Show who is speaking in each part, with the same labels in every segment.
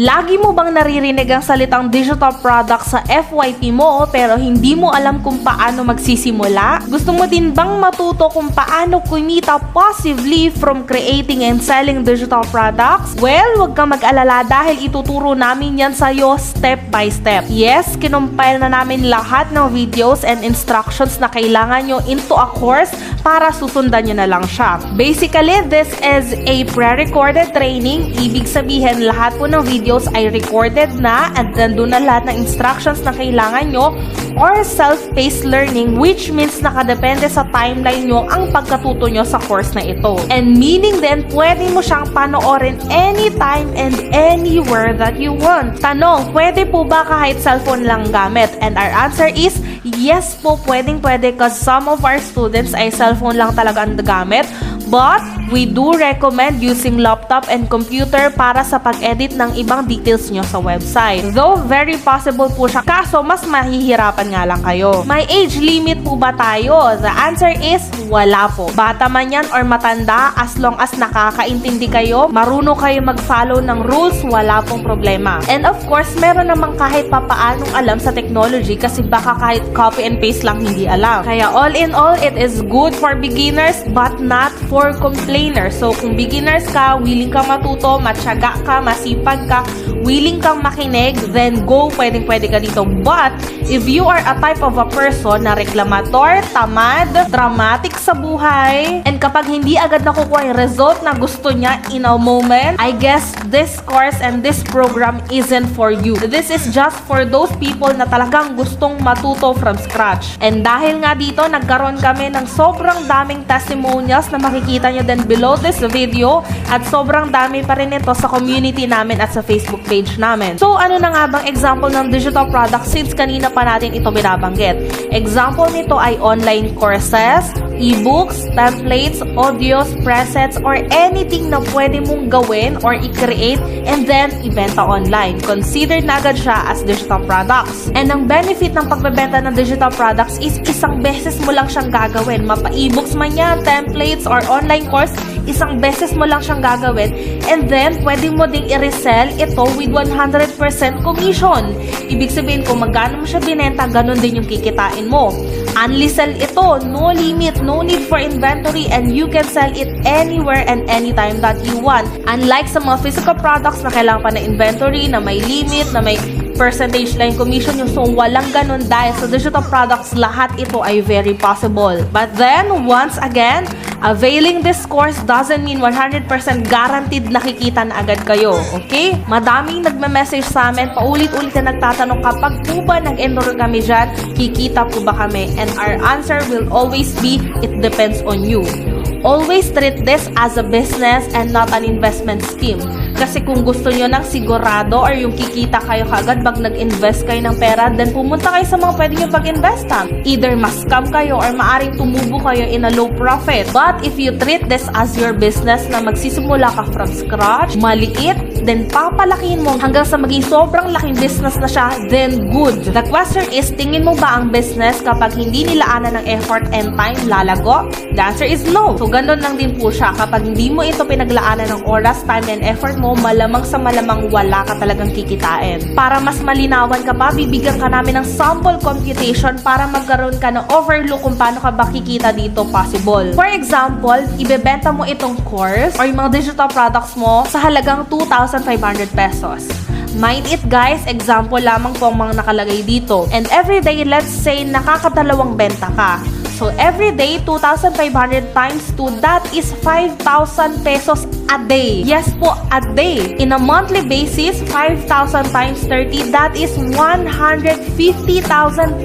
Speaker 1: Lagi mo bang naririnig ang salitang digital product sa FYP mo pero hindi mo alam kung paano magsisimula? Gusto mo din bang matuto kung paano kumita passively from creating and selling digital products? Well, huwag kang mag-alala dahil ituturo namin yan sa'yo step by step. Yes, kinumpile na namin lahat ng videos and instructions na kailangan nyo into a course para susundan nyo na lang siya. Basically, this is a pre-recorded training. Ibig sabihin, lahat po ng videos ay recorded na at nandun na lahat ng instructions na kailangan nyo or self-paced learning, which means nakadepende sa timeline nyo ang pagkatuto nyo sa course na ito. And meaning din, pwede mo siyang panoorin anytime and anywhere that you want. Tanong, pwede po ba kahit cellphone lang gamit? And our answer is yes po, pwedeng-pwede because some of our students ay cellphone lang talaga ang gamit. But we do recommend using laptop and computer para sa pag-edit ng ibang details nyo sa website. Though very possible po siya, kaso mas mahihirapan nga lang kayo. May age limit po ba tayo? The answer is wala po. Bata man yan or matanda, as long as nakakaintindi kayo, marunong kayo mag-follow ng rules, wala pong problema. And of course, meron namang kahit papaanong alam sa technology kasi baka kahit copy and paste lang hindi alam. Kaya all in all, it is good for beginners but not for complainers. So kung beginners ka, willing ka matuto, matyaga ka, masipag ka, willing kang makinig, then go, pwedeng-pwede ka dito. But if you are a type of a person na reklamator, tamad, dramatic sa buhay, and kapag hindi agad nakukuha yung result na gusto niya in a moment, I guess this course and this program isn't for you. This is just for those people na talagang gustong matuto from scratch. And dahil nga dito, nagkaroon kami ng sobrang daming testimonials na makikita nyo din below this video at sobrang dami pa rin ito sa community namin at sa Facebook page namin. So ano na nga bang example ng digital product since kanina pa natin ito binabanggit? Example nito ay online courses, ebooks, templates, audios, presets, or anything na pwede mong gawin or i-create and then ibenta online. Considered na agad siya as digital products. And ang benefit ng pagbebenta ng digital products is isang beses mo lang siyang gagawin. Mapa-ebooks man yan, templates, or online course, isang beses mo lang siyang gagawin and then pwede mo ding i-resell ito with 100% commission. Ibig sabihin kung magkano mo siya binenta, ganun din yung kikitain mo. Unli sell ito, no limit, no need for inventory, and you can sell it anywhere and anytime that you want. Unlike sa mga physical products na kailangan pa na inventory, na may limit, na may percentage lang commission, yung so walang ganun dahil sa digital products, lahat ito ay very possible. But then, once again, availing this course doesn't mean 100% guaranteed nakikita na agad kayo. Okay? Madaming nagme-message sa amin, paulit-ulit na nagtatanong kapag po ba nag-enroll kami dyan, kikita po ba kami? And our answer will always be, it depends on you. Always treat this as a business and not an investment scheme. Kasi kung gusto nyo ng sigurado or yung kikita kayo kagad pag nag-invest kayo ng pera, then pumunta kayo sa mga pwede nyo pag-investan. Either mas-scam kayo or maaring tumubo kayo in a low profit. But if you treat this as your business na magsisimula ka from scratch, maliit, then papalakihin mo hanggang sa maging sobrang laking business na siya, then good. The question is, tingin mo ba ang business kapag hindi nilaanan ng effort and time, lalago? The answer is no. So ganun lang din po siya. Kapag hindi mo ito pinaglaanan ng oras, time, and effort mo, malamang sa malamang wala ka talagang kikitain. Para mas malinawan ka pa, bibigyan ka namin ng sample computation para magkaroon ka ng overlook kung paano ka ba kikita dito possible. For example, ibebenta mo itong course or yung mga digital products mo sa halagang 2,500 pesos. Mind it guys, example lamang po ang mga nakalagay dito. And every day, let's say, nakakadalawang benta ka. So, every day, 2,500 times 2, that is 5,000 pesos a day. Yes po, a day. In a monthly basis, 5,000 times 30, that is 150,000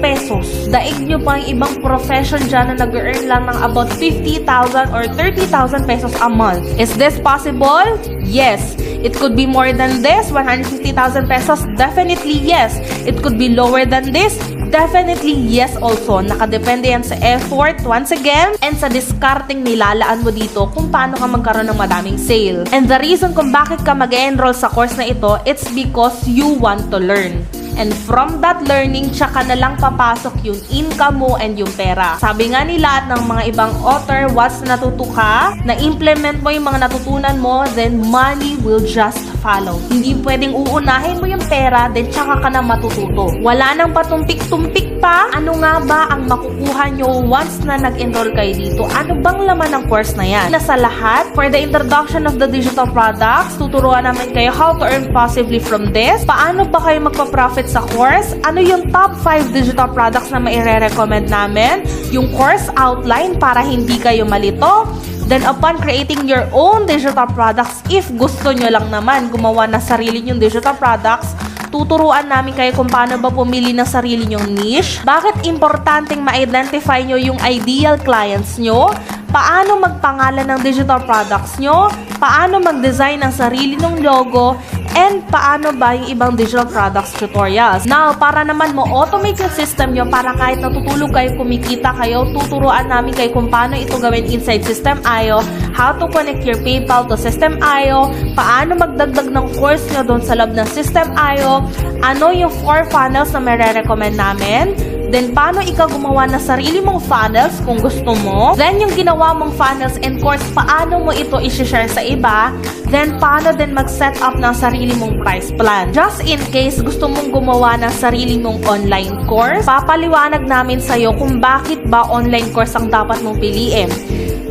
Speaker 1: pesos. Daig nyo pa yung ibang profession dyan na nag-earn lang ng about 50,000 or 30,000 pesos a month. Is this possible? Yes. It could be more than this, 150,000 pesos. Definitely yes. It could be lower than this. Definitely yes also. Nakadepende yan sa effort once again and sa discarding nilalaan mo dito kung paano ka magkaroon ng madaming sale. And the reason kung bakit ka mag-enroll sa course na ito, it's because you want to learn. And from that learning, tsaka na lang papasok yung income mo and yung pera. Sabi nga nila at ng mga ibang author, once natuto ka, na-implement mo yung mga natutunan mo, then money will just follow. Hindi pwedeng uunahin mo yung pera, then tsaka ka na matututo. Wala nang patumpik-tumpik pa. Ano nga ba ang makukuha nyo once na nag-enroll kayo dito? Ano bang laman ng course na yan? Nasa lahat, for the introduction of the digital products, tuturuan namin kayo how to earn passively from this. Paano ba kayo magpa-profit sa course? Ano yung top 5 digital products na maire-recommend namin? Yung course outline para hindi kayo malito. Then upon creating your own digital products, if gusto nyo lang naman gumawa na sarili nyong digital products, tuturuan namin kayo kung paano ba pumili ng sarili nyong niche, bakit importanteng ma-identify nyo yung ideal clients nyo, paano magpangalan ng digital products nyo, paano mag-design ng sarili ng logo, and paano ba yung ibang digital products tutorials. Now, para naman mo automate yung system nyo para kahit natutulog kayo, kumikita kayo, tuturuan namin kayo kung paano ito gawin inside System.io, how to connect your PayPal to System.io, paano magdagdag ng course nyo doon sa loob ng System.io, ano yung 4 funnels na may-recommend namin, then paano ikaw gumawa ng sarili mong funnels kung gusto mo, then yung ginawa mong funnels and course, paano mo ito i-share sa iba, then paano din mag-set up ng sarili mong price plan. Just in case gusto mong gumawa ng sarili mong online course, papaliwanag namin sa'yo kung bakit ba online course ang dapat mong piliin.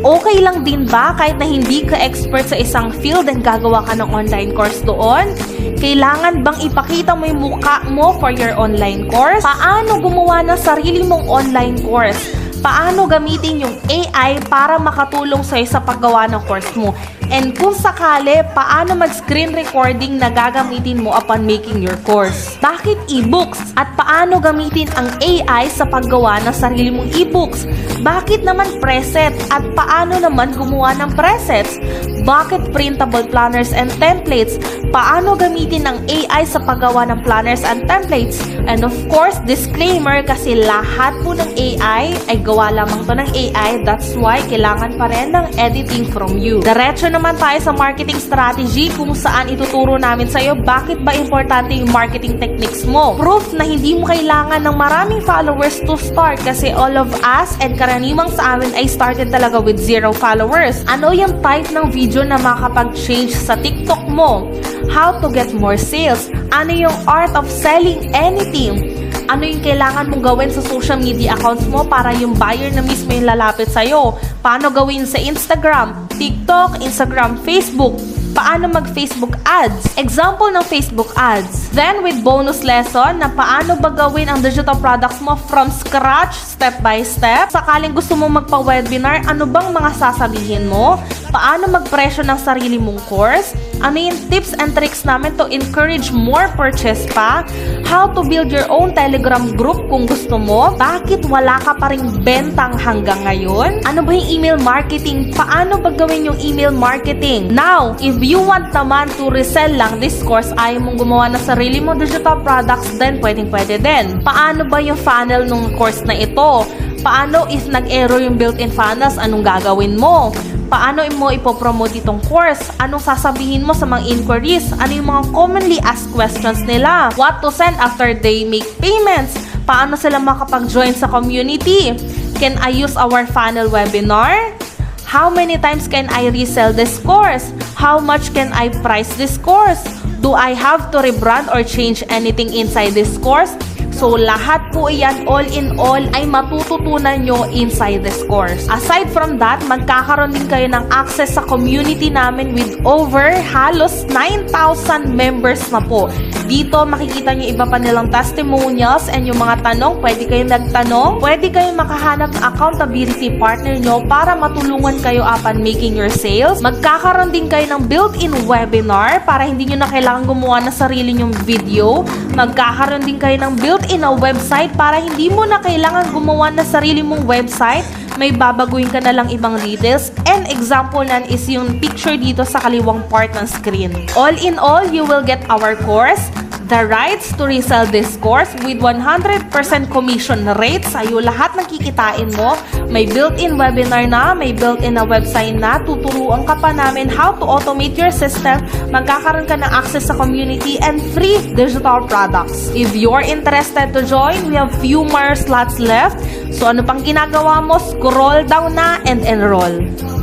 Speaker 1: Okay lang din ba kahit na hindi ka expert sa isang field and gagawa ka ng online course doon? Kailangan bang ipakita mo yung mukha mo for your online course? Paano gumawa ng sarili mong online course? Paano gamitin yung AI para makatulong sa'yo sa paggawa ng course mo? And kung sakali, paano mag-screen recording na gagamitin mo upon making your course? Bakit e-books? At paano gamitin ang AI sa paggawa ng sarili mong e-books? Bakit naman preset? At paano naman gumawa ng presets? Bakit printable planners and templates? Paano gamitin ang AI sa paggawa ng planners and templates? And of course, disclaimer, kasi lahat po ng AI ay gawa lamang to ng AI. That's why kailangan pa rin ng editing from you. Diretso naman tayo sa marketing strategy kung saan ituturo namin sa'yo bakit ba importante yung marketing techniques mo. Proof na hindi mo kailangan ng maraming followers to start kasi all of us and karaniwang sa amin ay started talaga with 0 followers. Ano yung type ng video na makapag-change sa TikTok mo? How to get more sales? Ano yung art of selling anything? Ano yung kailangan mong gawin sa social media accounts mo para yung buyer na mismo yung lalapit sa'yo? Paano gawin sa Instagram, TikTok, Instagram, Facebook? Paano mag-Facebook ads? Example ng Facebook ads. Then with bonus lesson na paano ba gawin ang digital products mo from scratch, step by step. Sakaling gusto mo magpa-webinar, ano bang mga sasabihin mo? Paano magpresyo ng sarili mong course? Ano yung tips and tricks namin to encourage more purchase pa? How to build your own Telegram group kung gusto mo? Bakit wala ka pa ring bentang hanggang ngayon? Ano ba yung email marketing? Paano ba gawin yung email marketing? Now, if you want naman to resell lang this course, ayaw mong gumawa ng sarili mong digital products, then pwedeng-pwede din. Paano ba yung funnel ng course na ito? Paano if nag-error yung built-in funnels, anong gagawin mo? Paano mo ipopromote itong course? Anong sasabihin mo sa mga inquiries? Ano yung mga commonly asked questions nila? What to send after they make payments? Paano sila makapag-join sa community? Can I use our funnel webinar? How many times can I resell this course? How much can I price this course? Do I have to rebrand or change anything inside this course? So, lahat po iyan, all in all, ay matututunan nyo inside this course. Aside from that, magkakaroon din kayo ng access sa community namin with over halos 9,000 members na po. Dito, makikita nyo iba pa nilang testimonials and yung mga tanong, pwede kayong nagtanong, pwede kayong makahanap ng accountability partner nyo para matulungan kayo upon making your sales. Magkakaroon din kayo ng built-in webinar para hindi nyo na kailangan gumawa ng sarili nyong video. Magkakaroon din kayo ng built-in na website para hindi mo na kailangan gumawa ng sarili mong website. May babaguhin ka na lang ibang details. And example nan is yung picture dito sa kaliwang part ng screen. All in all, you will get our course, the rights to resell this course with 100% commission rate. Sa'yo lahat ng kikitain mo. May built-in webinar na, may built-in na website na. Tuturuan ka pa namin how to automate your system. Magkakaroon ka ng access sa community and free digital products. If you're interested to join, we have few more slots left. So ano pang ginagawa mo? Scroll down na and enroll.